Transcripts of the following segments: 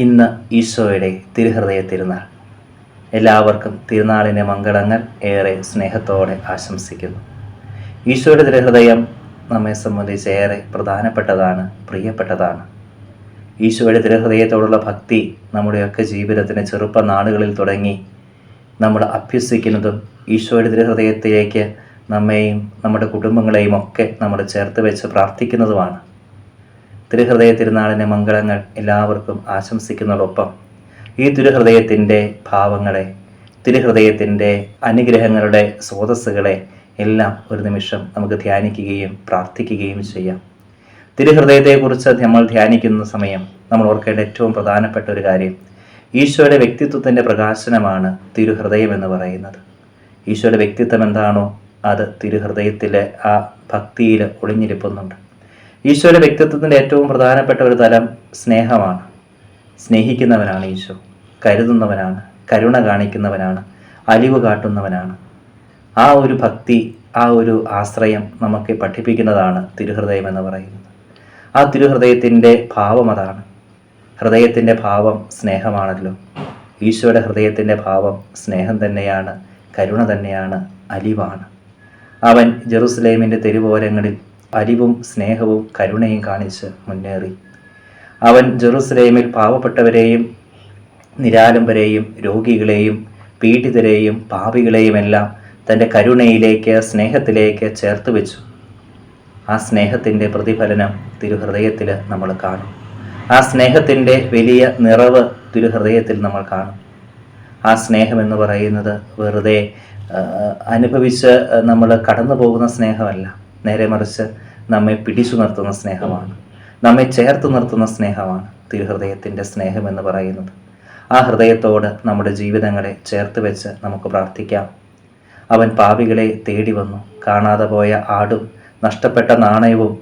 ഇന്ന് ഈശോയുടെ തിരുഹൃദയ തിരുനാൾ. എല്ലാവർക്കും തിരുനാളിൻ്റെ മംഗളങ്ങൾ ഏറെ സ്നേഹത്തോടെ ആശംസിക്കുന്നു. ഈശോയുടെ തിരുഹൃദയം നമ്മെ സംബന്ധിച്ച് ഏറെ പ്രധാനപ്പെട്ടതാണ്, പ്രിയപ്പെട്ടതാണ്. ഈശോയുടെ തിരുഹൃദയത്തോടുള്ള ഭക്തി നമ്മുടെയൊക്കെ ജീവിതത്തിന് ചെറുപ്പനാളുകളിൽ തുടങ്ങി നമ്മൾ അഭ്യസിക്കുന്നതും ഈശോയുടെ തിരുഹൃദയത്തിലേക്ക് നമ്മെയും നമ്മുടെ കുടുംബങ്ങളെയും ഒക്കെ നമ്മൾ ചേർത്ത് വെച്ച് പ്രാർത്ഥിക്കുന്നതുമാണ്. തിരുഹൃദയ തിരുനാളിൻ്റെ മംഗളങ്ങൾ എല്ലാവർക്കും ആശംസിക്കുന്നതോടൊപ്പം ഈ തിരുഹൃദയത്തിൻ്റെ ഭാവങ്ങളെ, തിരുഹൃദയത്തിൻ്റെ അനുഗ്രഹങ്ങളുടെ സ്രോതസ്സുകളെ എല്ലാം ഒരു നിമിഷം നമുക്ക് ധ്യാനിക്കുകയും പ്രാർത്ഥിക്കുകയും ചെയ്യാം. തിരുഹൃദയത്തെക്കുറിച്ച് നമ്മൾ ധ്യാനിക്കുന്ന സമയം നമ്മൾ ഓർക്കേണ്ട ഏറ്റവും പ്രധാനപ്പെട്ട ഒരു കാര്യം, ഈശോയുടെ വ്യക്തിത്വത്തിൻ്റെ പ്രകാശനമാണ് തിരുഹൃദയം എന്ന് പറയുന്നത്. ഈശോയുടെ വ്യക്തിത്വം എന്താണോ അത് തിരുഹൃദയത്തിലെ ആ ഭക്തിയിൽ ഒളിഞ്ഞിരിപ്പുന്നുണ്ട്. ഈശോയുടെ വ്യക്തിത്വത്തിൻ്റെ ഏറ്റവും പ്രധാനപ്പെട്ട ഒരു തലം സ്നേഹമാണ്. സ്നേഹിക്കുന്നവനാണ് ഈശോ, കരുതുന്നവനാണ്, കരുണ കാണിക്കുന്നവനാണ്, അലിവ് കാട്ടുന്നവനാണ്. ആ ഒരു ഭക്തി, ആ ഒരു ആശ്രയം നമുക്ക് പഠിപ്പിക്കുന്നതാണ് തിരുഹൃദയം എന്ന് പറയുന്നത്. ആ തിരുഹൃദയത്തിൻ്റെ ഭാവം അതാണ്. ഹൃദയത്തിൻ്റെ ഭാവം സ്നേഹമാണല്ലോ. ഈശോയുടെ ഹൃദയത്തിൻ്റെ ഭാവം സ്നേഹം തന്നെയാണ്, കരുണ തന്നെയാണ്, അലിവാണ്. അവൻ ജെറുസലേമിൻ്റെ തെരുവോരങ്ങളിൽ അലിവും സ്നേഹവും കരുണയും കാണിച്ച് മുന്നേറി. അവൻ ജെറുസലേമിൽ പാവപ്പെട്ടവരെയും നിരാലംബരെയും രോഗികളെയും പീഡിതരെയും പാപികളെയും എല്ലാം തൻ്റെ കരുണയിലേക്ക്, സ്നേഹത്തിലേക്ക് ചേർത്ത് വെച്ചു. ആ സ്നേഹത്തിൻ്റെ പ്രതിഫലനം തിരുഹൃദയത്തിൽ നമ്മൾ കാണും. ആ സ്നേഹത്തിൻ്റെ വലിയ നിറവ് തിരുഹൃദയത്തിൽ നമ്മൾ കാണും. ആ സ്നേഹം എന്ന് പറയുന്നത് വെറുതെ അനുഭവിച്ച് നമ്മൾ കടന്നു പോകുന്ന സ്നേഹമല്ല, നേരെ മറിച്ച് നമ്മെ പിടിച്ചു നിർത്തുന്ന സ്നേഹമാണ്, നമ്മെ ചേർത്ത് നിർത്തുന്ന സ്നേഹമാണ് തിരുഹൃദയത്തിൻ്റെ സ്നേഹം എന്ന് പറയുന്നത്. ആ ഹൃദയത്തോട് നമ്മുടെ ജീവിതങ്ങളെ ചേർത്ത് വെച്ച് നമുക്ക് പ്രാർത്ഥിക്കാം. അവൻ പാപികളെ തേടി വന്നു. കാണാതെ പോയ ആടും നഷ്ടപ്പെട്ട നാണയവും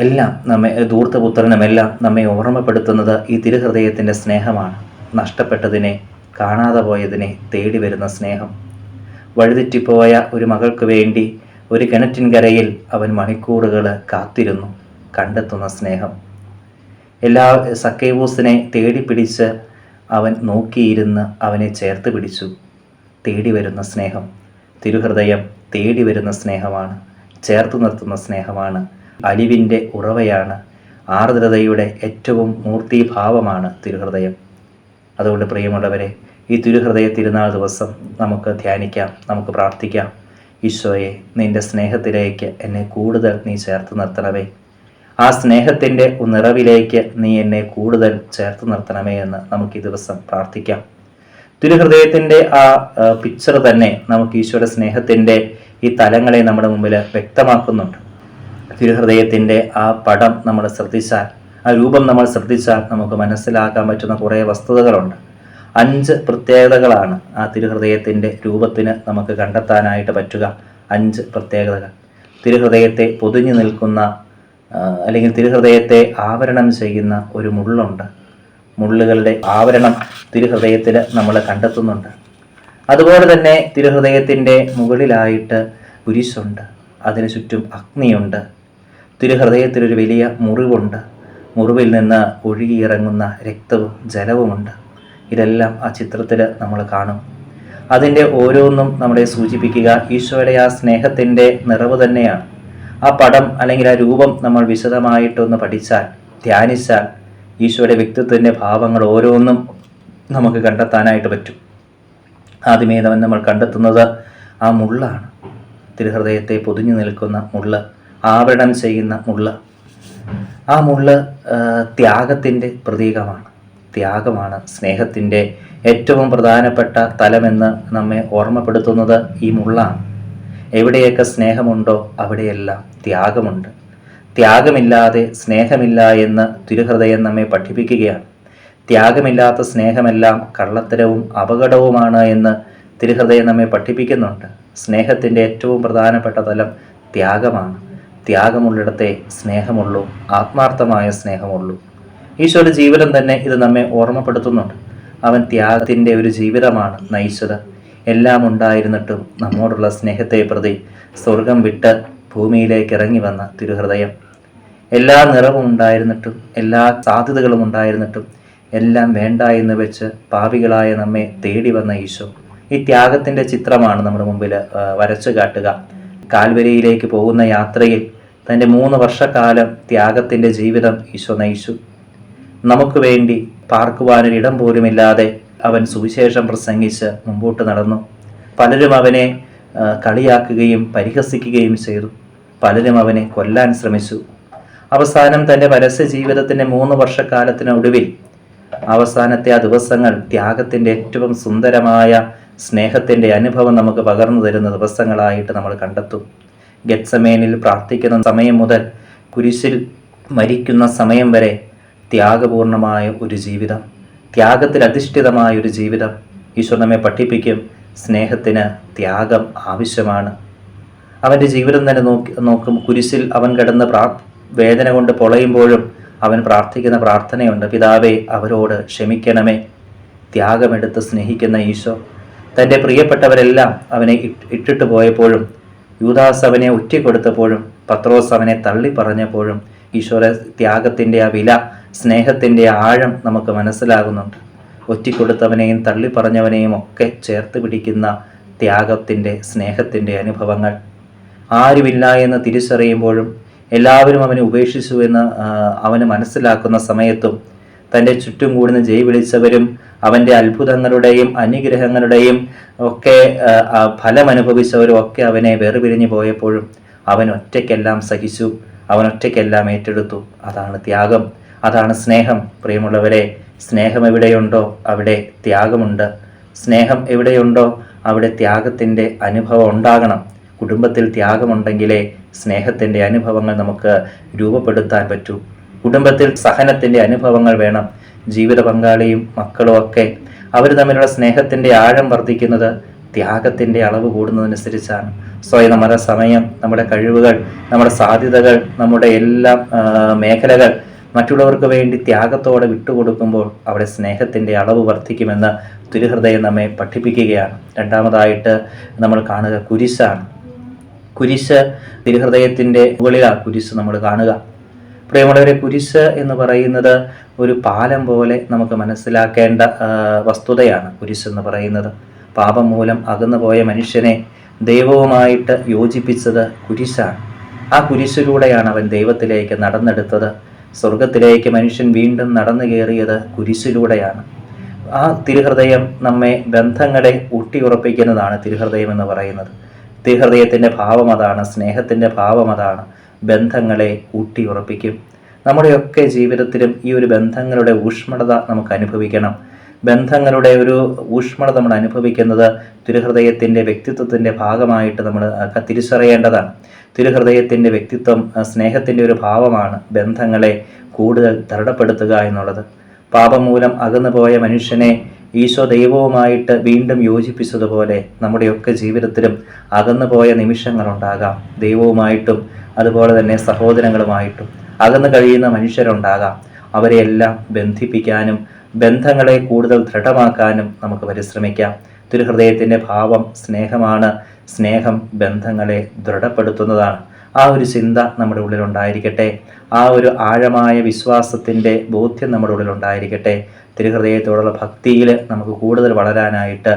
എല്ലാം നമ്മെ, ധൂർത്തപുത്രനുമെല്ലാം നമ്മെ ഓർമ്മപ്പെടുത്തുന്നത് ഈ തിരുഹൃദയത്തിൻ്റെ സ്നേഹമാണ്. നഷ്ടപ്പെട്ടതിനെ, കാണാതെ പോയതിനെ തേടി വരുന്ന സ്നേഹം. വഴിതെറ്റിപ്പോയ ഒരു മകൾക്ക് വേണ്ടി ഒരു കിണറ്റിൻകരയിൽ അവൻ മണിക്കൂറുകൾ കാത്തിരുന്നു, കണ്ടെത്തുന്ന സ്നേഹം. സക്കേവൂസിനെ തേടി പിടിച്ച് അവൻ നോക്കിയിരുന്ന് അവനെ ചേർത്ത് പിടിച്ചു. തേടി വരുന്ന സ്നേഹം. തിരുഹൃദയം തേടി വരുന്ന സ്നേഹമാണ്, ചേർത്ത് നിർത്തുന്ന സ്നേഹമാണ്, അലിവിൻ്റെ ഉറവയാണ്, ആർദ്രതയുടെ ഏറ്റവും മൂർത്തിഭാവമാണ് തിരുഹൃദയം. അതുകൊണ്ട് പ്രിയമുള്ളവരെ, ഈ തിരുഹൃദയ തിരുനാൾ ദിവസം നമുക്ക് ധ്യാനിക്കാം, നമുക്ക് പ്രാർത്ഥിക്കാം. ഈശോയെ, നിൻ്റെ സ്നേഹത്തിലേക്ക് എന്നെ കൂടുതൽ നീ ചേർത്ത് നിർത്തണമേ. ആ സ്നേഹത്തിൻ്റെ നിറവിലേക്ക് നീ എന്നെ കൂടുതൽ ചേർത്ത് നിർത്തണമേ എന്ന് നമുക്ക് ഈ ദിവസം പ്രാർത്ഥിക്കാം. തിരുഹൃദയത്തിൻ്റെ ആ പിക്ചർ തന്നെ നമുക്ക് ഈശോയുടെ സ്നേഹത്തിൻ്റെ ഈ തലങ്ങളെ നമ്മുടെ മുമ്പിൽ വ്യക്തമാക്കുന്നുണ്ട്. തിരുഹൃദയത്തിൻ്റെ ആ പടം നമ്മൾ ശ്രദ്ധിച്ചാൽ, ആ രൂപം നമ്മൾ ശ്രദ്ധിച്ചാൽ നമുക്ക് മനസ്സിലാക്കാൻ പറ്റുന്ന കുറേ വസ്തുതകളുണ്ട്. 5 പ്രത്യേകതകളാണ് ആ തിരുഹൃദയത്തിൻ്റെ രൂപത്തിന് നമുക്ക് കണ്ടെത്താനായിട്ട് പറ്റുക. 5 പ്രത്യേകതകൾ. തിരുഹൃദയത്തെ പൊതിഞ്ഞു നിൽക്കുന്ന അല്ലെങ്കിൽ തിരുഹൃദയത്തെ ആവരണം ചെയ്യുന്ന ഒരു മുള്ളുണ്ട്. മുള്ളുകളുടെ ആവരണം തിരുഹൃദയത്തിൽ നമ്മൾ കണ്ടെത്തുന്നുണ്ട്. അതുപോലെ തന്നെ തിരുഹൃദയത്തിൻ്റെ മുകളിലായിട്ട് കുരിശുണ്ട്, അതിനു ചുറ്റും അഗ്നിയുണ്ട്. തിരുഹൃദയത്തിലൊരു വലിയ മുറിവുണ്ട്, മുറിവിൽ നിന്ന് ഒഴുകിയിറങ്ങുന്ന രക്തവും ജലവുമുണ്ട്. ഇതെല്ലാം ആ ചിത്രത്തിൽ നമ്മൾ കാണും. അതിൻ്റെ ഓരോന്നും നമ്മളെ സൂചിപ്പിക്കുക ഈശോയുടെ ആ സ്നേഹത്തിൻ്റെ നിറവ് തന്നെയാണ്. ആ പടം അല്ലെങ്കിൽ ആ രൂപം നമ്മൾ വിശദമായിട്ടൊന്ന് പഠിച്ചാൽ, ധ്യാനിച്ചാൽ ഈശോയുടെ വ്യക്തിത്വത്തിൻ്റെ ഭാവങ്ങൾ ഓരോന്നും നമുക്ക് കണ്ടെത്താനായിട്ട് പറ്റും. ആദ്യമേ നമ്മൾ കണ്ടെത്തുന്നത് ആ മുള്ളാണ്. തിരുഹൃദയത്തെ പൊതിഞ്ഞു നിൽക്കുന്ന മുള്ള്, ആവരണം ചെയ്യുന്ന മുള്ള്. ആ മുള്ള് ത്യാഗത്തിൻ്റെ പ്രതീകമാണ്. ത്യാഗമാണ് സ്നേഹത്തിൻ്റെ ഏറ്റവും പ്രധാനപ്പെട്ട തലമെന്ന് നമ്മെ ഓർമ്മപ്പെടുത്തുന്നത് ഈ മുള്ളാണ്. എവിടെയൊക്കെ സ്നേഹമുണ്ടോ അവിടെയെല്ലാം ത്യാഗമുണ്ട്. ത്യാഗമില്ലാതെ സ്നേഹമില്ല എന്ന് തിരുഹൃദയം നമ്മെ പഠിപ്പിക്കുകയാണ്. ത്യാഗമില്ലാത്ത സ്നേഹമെല്ലാം കള്ളത്തരവും അപകടവുമാണ് എന്ന് തിരുഹൃദയം നമ്മെ പഠിപ്പിക്കുന്നുണ്ട്. സ്നേഹത്തിൻ്റെ ഏറ്റവും പ്രധാനപ്പെട്ട തലം ത്യാഗമാണ്. ത്യാഗമുള്ളിടത്തെ സ്നേഹമുള്ളൂ, ആത്മാർത്ഥമായ സ്നേഹമുള്ളൂ. ഈശോയുടെ ജീവിതം തന്നെ ഇത് നമ്മെ ഓർമ്മപ്പെടുത്തുന്നുണ്ട്. അവൻ ത്യാഗത്തിൻ്റെ ഒരു ജീവിതമാണ് നയിച്ചത്. എല്ലാം ഉണ്ടായിരുന്നിട്ടും നമ്മോടുള്ള സ്നേഹത്തെ പ്രതി സ്വർഗം വിട്ട് ഭൂമിയിലേക്ക് ഇറങ്ങി വന്ന തിരുഹൃദയം. എല്ലാ നിറവും ഉണ്ടായിരുന്നിട്ടും എല്ലാ സാധ്യതകളും ഉണ്ടായിരുന്നിട്ടും എല്ലാം വേണ്ട എന്ന് വെച്ച് പാപികളായ നമ്മെ തേടി വന്ന ഈശോ. ഈ ത്യാഗത്തിൻ്റെ ചിത്രമാണ് നമ്മുടെ മുമ്പിൽ വരച്ചു കാട്ടുക. കാൽവരിയിലേക്ക് പോകുന്ന യാത്രയിൽ തൻ്റെ 3 വർഷക്കാലം ത്യാഗത്തിൻ്റെ ജീവിതം ഈശോ നയിച്ചു. നമുക്ക് വേണ്ടി പാർക്കുവാനൊരിടം പോലുമില്ലാതെ അവൻ സുവിശേഷം പ്രസംഗിച്ച് മുമ്പോട്ട് നടന്നു. പലരും അവനെ കളിയാക്കുകയും പരിഹസിക്കുകയും ചെയ്തു. പലരും അവനെ കൊല്ലാൻ ശ്രമിച്ചു. അവസാനം തൻ്റെ പരസ്യ ജീവിതത്തിൻ്റെ 3 വർഷക്കാലത്തിനൊടുവിൽ അവസാനത്തെ ആ ദിവസങ്ങൾ ത്യാഗത്തിൻ്റെ ഏറ്റവും സുന്ദരമായ സ്നേഹത്തിൻ്റെ അനുഭവം നമുക്ക് പകർന്നു തരുന്ന ദിവസങ്ങളായിട്ട് നമ്മൾ കണ്ടെത്തും. ഗെത്സമേനിൽ പ്രാർത്ഥിക്കുന്ന സമയം മുതൽ കുരിശിൽ മരിക്കുന്ന സമയം വരെ ത്യാഗപൂർണമായ ഒരു ജീവിതം, ത്യാഗത്തിൽ അധിഷ്ഠിതമായ ഒരു ജീവിതം ഈശോ നമ്മെ പഠിപ്പിക്കും. സ്നേഹത്തിന് ത്യാഗം ആവശ്യമാണ്. അവൻ്റെ ജീവിതം തന്നെ നോക്കും. കുരിശിൽ അവൻ കിടന്ന് വേദന കൊണ്ട് പൊളയുമ്പോഴും അവൻ പ്രാർത്ഥിക്കുന്ന പ്രാർത്ഥനയുണ്ട്, പിതാവേ അവരോട് ക്ഷമിക്കണമേ. ത്യാഗമെടുത്ത് സ്നേഹിക്കുന്ന ഈശോ തൻ്റെ പ്രിയപ്പെട്ടവരെല്ലാം അവനെ ഇട്ടിട്ട് പോയപ്പോഴും, യൂദാസ് അവനെ ഒറ്റിക്കൊടുത്തപ്പോഴും, പത്രോസ് അവനെ തള്ളി പറഞ്ഞപ്പോഴും ഈശോയുടെ ത്യാഗത്തിൻ്റെ ആ വില, സ്നേഹത്തിൻ്റെ ആഴം നമുക്ക് മനസ്സിലാകുന്നുണ്ട്. ഒറ്റിക്കൊടുത്തവനെയും തള്ളിപ്പറഞ്ഞവനെയും ഒക്കെ ചേർത്ത് പിടിക്കുന്ന ത്യാഗത്തിൻ്റെ, സ്നേഹത്തിൻ്റെ അനുഭവങ്ങൾ. ആരുമില്ല എന്ന് തിരിച്ചറിയുമ്പോഴും എല്ലാവരും അവനെ ഉപേക്ഷിച്ചു എന്ന് അവന് മനസ്സിലാക്കുന്ന സമയത്തും തൻ്റെ ചുറ്റും കൂടുന്ന ജയ് വിളിച്ചവരും അവൻ്റെ അത്ഭുതങ്ങളുടെയും അനുഗ്രഹങ്ങളുടെയും ഒക്കെ ഫലമനുഭവിച്ചവരും ഒക്കെ അവനെ വേർപിരിഞ്ഞു പോയപ്പോഴും അവൻ ഒറ്റയ്ക്കെല്ലാം സഹിച്ചു, അവൻ ഒറ്റയ്ക്കെല്ലാം ഏറ്റെടുത്തു. അതാണ് ത്യാഗം, അതാണ് സ്നേഹം. പ്രിയമുള്ളവരെ, സ്നേഹം എവിടെയുണ്ടോ അവിടെ ത്യാഗമുണ്ട്. സ്നേഹം എവിടെയുണ്ടോ അവിടെ ത്യാഗത്തിൻ്റെ അനുഭവം ഉണ്ടാകണം. കുടുംബത്തിൽ ത്യാഗമുണ്ടെങ്കിലേ സ്നേഹത്തിൻ്റെ അനുഭവങ്ങൾ നമുക്ക് രൂപപ്പെടുത്താൻ പറ്റൂ. കുടുംബത്തിൽ സഹനത്തിൻ്റെ അനുഭവങ്ങൾ വേണം. ജീവിത പങ്കാളിയും മക്കളും ഒക്കെ അവർ തമ്മിലുള്ള സ്നേഹത്തിൻ്റെ ആഴം വർദ്ധിക്കുന്നത് ത്യാഗത്തിൻ്റെ അളവ് കൂടുന്നതനുസരിച്ചാണ്. സ്വയം നമ്മുടെ സമയം, നമ്മുടെ കഴിവുകൾ, നമ്മുടെ സാധ്യതകൾ, നമ്മുടെ എല്ലാ മേഖലകൾ മറ്റുള്ളവർക്ക് വേണ്ടി ത്യാഗത്തോടെ വിട്ടുകൊടുക്കുമ്പോൾ അവിടെ സ്നേഹത്തിൻ്റെ അളവ് വർദ്ധിക്കുമെന്ന് തിരുഹൃദയം നമ്മെ പഠിപ്പിക്കുകയാണ്. രണ്ടാമതായിട്ട് നമ്മൾ കാണുക കുരിശാണ്. കുരിശ് തിരുഹൃദയത്തിൻ്റെ മുകളിലാണ് കുരിശ് നമ്മൾ കാണുക. പ്രിയമുള്ളവരെ, കുരിശ് എന്ന് പറയുന്നത് ഒരു പാലം പോലെ നമുക്ക് മനസ്സിലാക്കേണ്ട വസ്തുതയാണ്. കുരിശ് എന്ന് പറയുന്നത് പാപം മൂലം അകന്നുപോയ മനുഷ്യനെ ദൈവവുമായിട്ട് യോജിപ്പിച്ചത് കുരിശാണ്. ആ കുരിശിലൂടെയാണ് അവൻ ദൈവത്തിലേക്ക് നടന്നെടുത്തത്. സ്വർഗത്തിലേക്ക് മനുഷ്യൻ വീണ്ടും നടന്നു കയറിയത് കുരിശിലൂടെയാണ്. ആ തിരുഹൃദയം നമ്മെ ബന്ധങ്ങളെ ഊട്ടിയുറപ്പിക്കുന്നതാണ് തിരുഹൃദയം എന്ന് പറയുന്നത്. തിരുഹൃദയത്തിൻ്റെ ഭാവം അതാണ്, സ്നേഹത്തിൻ്റെ ഭാവം അതാണ്. ബന്ധങ്ങളെ ഊട്ടിയുറപ്പിക്കും. നമ്മുടെയൊക്കെ ജീവിതത്തിലും ഈ ഒരു ബന്ധങ്ങളുടെ ഊഷ്മളത നമുക്ക് അനുഭവിക്കണം. ബന്ധങ്ങളുടെ ഒരു ഊഷ്മളത നമ്മൾ അനുഭവിക്കുന്നത് തിരുഹൃദയത്തിൻ്റെ വ്യക്തിത്വത്തിൻ്റെ ഭാഗമായിട്ട് നമ്മൾ തിരിച്ചറിയേണ്ടതാണ്. തിരുഹൃദയത്തിൻ്റെ വ്യക്തിത്വം സ്നേഹത്തിൻ്റെ ഒരു ഭാവമാണ്. ബന്ധങ്ങളെ കൂടുതൽ ദൃഢപ്പെടുത്തുക എന്നുള്ളത്. പാപം മൂലം അകന്നുപോയ മനുഷ്യനെ ഈശോ ദൈവവുമായിട്ട് വീണ്ടും യോജിപ്പിച്ചതുപോലെ നമ്മുടെയൊക്കെ ജീവിതത്തിലും അകന്നുപോയ നിമിഷങ്ങളുണ്ടാകാം. ദൈവവുമായിട്ടും അതുപോലെ തന്നെ സഹോദരങ്ങളുമായിട്ടും അകന്നു കഴിയുന്ന മനുഷ്യരുണ്ടാകാം. അവരെയെല്ലാം ബന്ധിപ്പിക്കാനും ബന്ധങ്ങളെ കൂടുതൽ ദൃഢമാക്കാനും നമുക്ക് പരിശ്രമിക്കാം. തിരുഹൃദയത്തിൻ്റെ ഭാവം സ്നേഹമാണ്. സ്നേഹം ബന്ധങ്ങളെ ദൃഢപ്പെടുത്തുന്നതാണ്. ആ ഒരു ചിന്ത നമ്മുടെ ഉള്ളിലുണ്ടായിരിക്കട്ടെ. ആ ഒരു ആഴമായ വിശ്വാസത്തിൻ്റെ ബോധ്യം നമ്മുടെ ഉള്ളിലുണ്ടായിരിക്കട്ടെ. തിരുഹൃദയത്തോടുള്ള ഭക്തിയിൽ നമുക്ക് കൂടുതൽ വളരാനായിട്ട്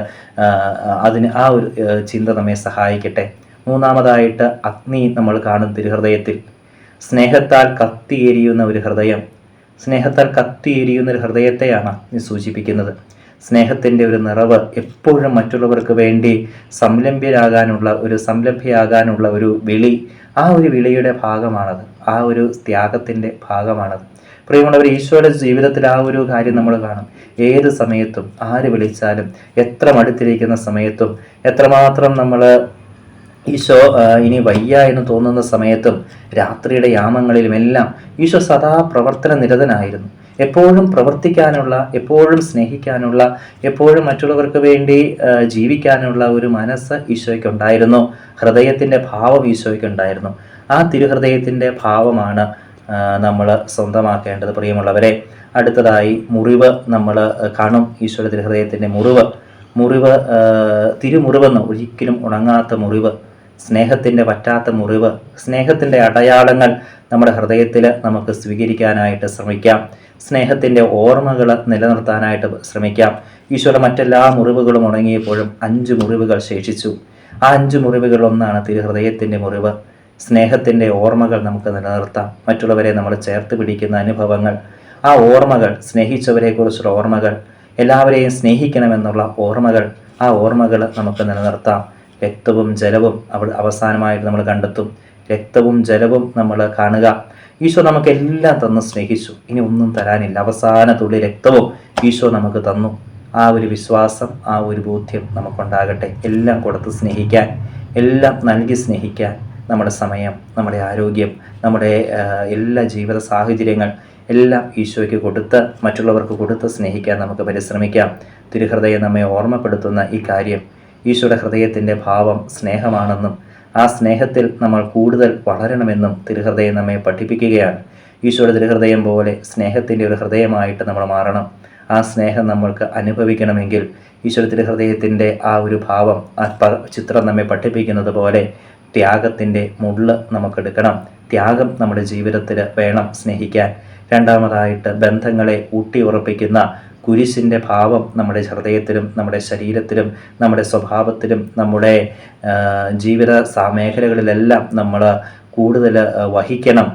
അതിന് ആ ഒരു ചിന്ത നമ്മെ സഹായിക്കട്ടെ. മൂന്നാമതായിട്ട് അഗ്നി നമ്മൾ കാണും തിരുഹൃദയത്തിൽ. സ്നേഹത്താൽ കത്തിയെരിയുന്ന ഒരു ഹൃദയം, സ്നേഹത്താൽ കത്തിയെരിയുന്ന ഒരു ഹൃദയത്തെയാണ് അഗ്നി സൂചിപ്പിക്കുന്നത്. സ്നേഹത്തിൻ്റെ ഒരു നിറവ്, എപ്പോഴും മറ്റുള്ളവർക്ക് വേണ്ടി സംരംഭ്യയാകാനുള്ള ഒരു വിളി, ആ ഒരു വിളിയുടെ ഭാഗമാണത്. ആ ഒരു ത്യാഗത്തിൻ്റെ ഭാഗമാണത്. പ്രിയമുള്ളവർ, ഈശോയുടെ ജീവിതത്തിൽ ആ ഒരു കാര്യം നമ്മൾ കാണും. ഏത് സമയത്തും ആര് വിളിച്ചാലും, എത്ര മടുത്തിരിക്കുന്ന സമയത്തും, എത്രമാത്രം നമ്മൾ ഈശോ ഇനി വയ്യ എന്ന് തോന്നുന്ന സമയത്തും, രാത്രിയുടെ യാമങ്ങളിലുമെല്ലാം ഈശോ സദാ പ്രവർത്തന നിരതനായിരുന്നു. എപ്പോഴും പ്രവർത്തിക്കാനുള്ള, എപ്പോഴും സ്നേഹിക്കാനുള്ള, എപ്പോഴും മറ്റുള്ളവർക്ക് വേണ്ടി ജീവിക്കാനുള്ള ഒരു മനസ്സ് ഈശോയ്ക്കുണ്ടായിരുന്നു. ഹൃദയത്തിൻ്റെ ഭാവം ഈശോയ്ക്കുണ്ടായിരുന്നു. ആ തിരുഹൃദയത്തിൻ്റെ ഭാവമാണ് നമ്മൾ സ്വന്തമാക്കേണ്ടത്. പ്രിയമുള്ളവരെ, അടുത്തതായി മുറിവ് നമ്മൾ കാണും. ഈശോയുടെ തിരുഹൃദയത്തിൻ്റെ മുറിവ് തിരുമുറിവെന്ന്, ഒരിക്കലും ഉണങ്ങാത്ത മുറിവ്. സ്നേഹത്തിൻ്റെ പറ്റാത്ത മുറിവ്, സ്നേഹത്തിൻ്റെ അടയാളങ്ങൾ നമ്മുടെ ഹൃദയത്തിൽ നമുക്ക് സ്വീകരിക്കാനായിട്ട് ശ്രമിക്കാം. സ്നേഹത്തിൻ്റെ ഓർമ്മകൾ നിലനിർത്താനായിട്ട് ശ്രമിക്കാം. ഈശോയുടെ മറ്റെല്ലാ മുറിവുകളും ഉണങ്ങിയപ്പോഴും 5 മുറിവുകൾ ശേഷിച്ചു. ആ 5 മുറിവുകളിലൊന്നാണ് തിരുഹൃദയത്തിൻ്റെ മുറിവ്. സ്നേഹത്തിൻ്റെ ഓർമ്മകൾ നമുക്ക് നിലനിർത്താം. മറ്റുള്ളവരെ നമ്മൾ ചേർത്ത് പിടിക്കുന്ന അനുഭവങ്ങൾ, ആ ഓർമ്മകൾ, സ്നേഹിച്ചവരെക്കുറിച്ചുള്ള ഓർമ്മകൾ, എല്ലാവരെയും സ്നേഹിക്കണമെന്നുള്ള ഓർമ്മകൾ, ആ ഓർമ്മകൾ നമുക്ക് നിലനിർത്താം. രക്തവും ജലവും അവസാനമായിട്ട് നമ്മൾ കണ്ടെത്തും. രക്തവും ജലവും നമ്മൾ കാണുക. ഈശോ നമുക്കെല്ലാം തന്ന് സ്നേഹിച്ചു. ഇനി ഒന്നും തരാനില്ല. അവസാന തുള്ളി രക്തവും ഈശോ നമുക്ക് തന്നു. ആ ഒരു വിശ്വാസം, ആ ഒരു ബോധ്യം നമുക്കുണ്ടാകട്ടെ. എല്ലാം കൊടുത്ത് സ്നേഹിക്കാൻ, എല്ലാം നൽകി സ്നേഹിക്കാൻ, നമ്മുടെ സമയം, നമ്മുടെ ആരോഗ്യം, നമ്മുടെ എല്ലാ ജീവിത സാഹചര്യങ്ങൾ എല്ലാം ഈശോയ്ക്ക് കൊടുത്ത്, മറ്റുള്ളവർക്ക് കൊടുത്ത് സ്നേഹിക്കാൻ നമുക്ക് പരിശ്രമിക്കാം. തിരുഹൃദയം നമ്മെ ഓർമ്മപ്പെടുത്തുന്ന ഈ കാര്യം, ഈശോയുടെ ഹൃദയത്തിൻ്റെ ഭാവം സ്നേഹമാണെന്നും ആ സ്നേഹത്തിൽ നമ്മൾ കൂടുതൽ വളരണമെന്നും തിരുഹൃദയം നമ്മെ പഠിപ്പിക്കുകയാണ്. ഈശോയുടെ തിരുഹൃദയം പോലെ സ്നേഹത്തിൻ്റെ ഒരു ഹൃദയമായിട്ട് നമ്മൾ മാറണം. ആ സ്നേഹം നമ്മൾക്ക് അനുഭവിക്കണമെങ്കിൽ ഈശോയുടെ തിരുഹൃദയത്തിൻ്റെ ആ ഒരു ഭാവം, ആ ചിത്രം നമ്മെ പഠിപ്പിക്കുന്നത് പോലെ ത്യാഗത്തിൻ്റെ മുള്ള് നമുക്കെടുക്കണം. ത്യാഗം നമ്മുടെ ജീവിതത്തിൽ വേണം സ്നേഹിക്കാൻ. രണ്ടാമതായിട്ട് ബന്ധങ്ങളെ ഊട്ടിയുറപ്പിക്കുന്ന കുരിശിൻ്റെ ഭാവം നമ്മുടെ ഹൃദയത്തിലും നമ്മുടെ ശരീരത്തിലും നമ്മുടെ സ്വഭാവത്തിലും നമ്മുടെ ജീവിത മേഖലകളിലെല്ലാം നമ്മൾ കൂടുതൽ വഹിക്കണം.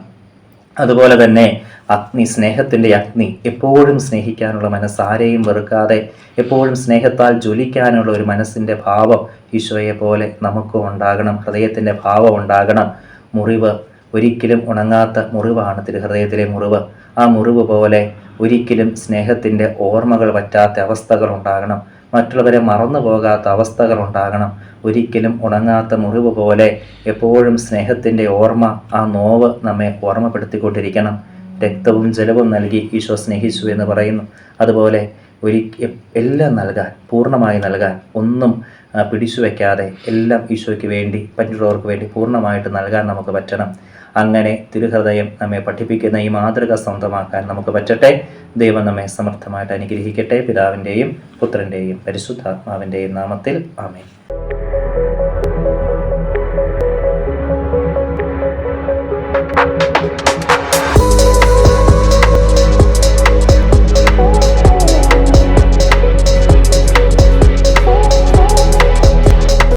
അതുപോലെ തന്നെ അഗ്നി, സ്നേഹത്തിൻ്റെ അഗ്നി, എപ്പോഴും സ്നേഹിക്കാനുള്ള മനസ്സ്, ആരെയും വെറുക്കാതെ എപ്പോഴും സ്നേഹത്താൽ ജ്വലിക്കാനുള്ള ഒരു മനസ്സിൻ്റെ ഭാവം ഈശോയെ പോലെ നമുക്കും ഉണ്ടാകണം. ഹൃദയത്തിൻ്റെ ഭാവം ഉണ്ടാകണം. മുറിവ്, ഒരിക്കലും ഉണങ്ങാത്ത മുറിവാണ് തിരുഹൃദയത്തിലെ മുറിവ്. ആ മുറിവ് പോലെ ഒരിക്കലും സ്നേഹത്തിൻ്റെ ഓർമ്മകൾ പറ്റാത്ത അവസ്ഥകൾ ഉണ്ടാകണം. മറ്റുള്ളവരെ മറന്നു പോകാത്ത അവസ്ഥകൾ ഉണ്ടാകണം. ഒരിക്കലും ഉണങ്ങാത്ത മുറിവ് പോലെ എപ്പോഴും സ്നേഹത്തിൻ്റെ ഓർമ്മ, ആ നോവ് നമ്മെ ഓർമ്മപ്പെടുത്തിക്കൊണ്ടിരിക്കണം. രക്തവും ജലവും നൽകി ഈശോ സ്നേഹിച്ചു എന്ന് പറയുന്നു. അതുപോലെ എല്ലാം നൽകാൻ, പൂർണ്ണമായി നൽകാൻ, ഒന്നും പിടിച്ചു വയ്ക്കാതെ എല്ലാം ഈശോയ്ക്ക് വേണ്ടി, മറ്റുള്ളവർക്ക് വേണ്ടി പൂർണ്ണമായിട്ട് നൽകാൻ നമുക്ക് പറ്റണം. അങ്ങനെ തിരുഹൃദയം നമ്മെ പഠിപ്പിക്കുന്ന ഈ മാതൃക സ്വന്തമാക്കാൻ നമുക്ക് പറ്റട്ടെ. ദൈവം നമ്മെ സമർത്ഥമായിട്ട് അനുഗ്രഹിക്കട്ടെ. പിതാവിൻ്റെയും പുത്രൻ്റെയും പരിശുദ്ധാത്മാവിൻ്റെയും നാമത്തിൽ ആമേൻ.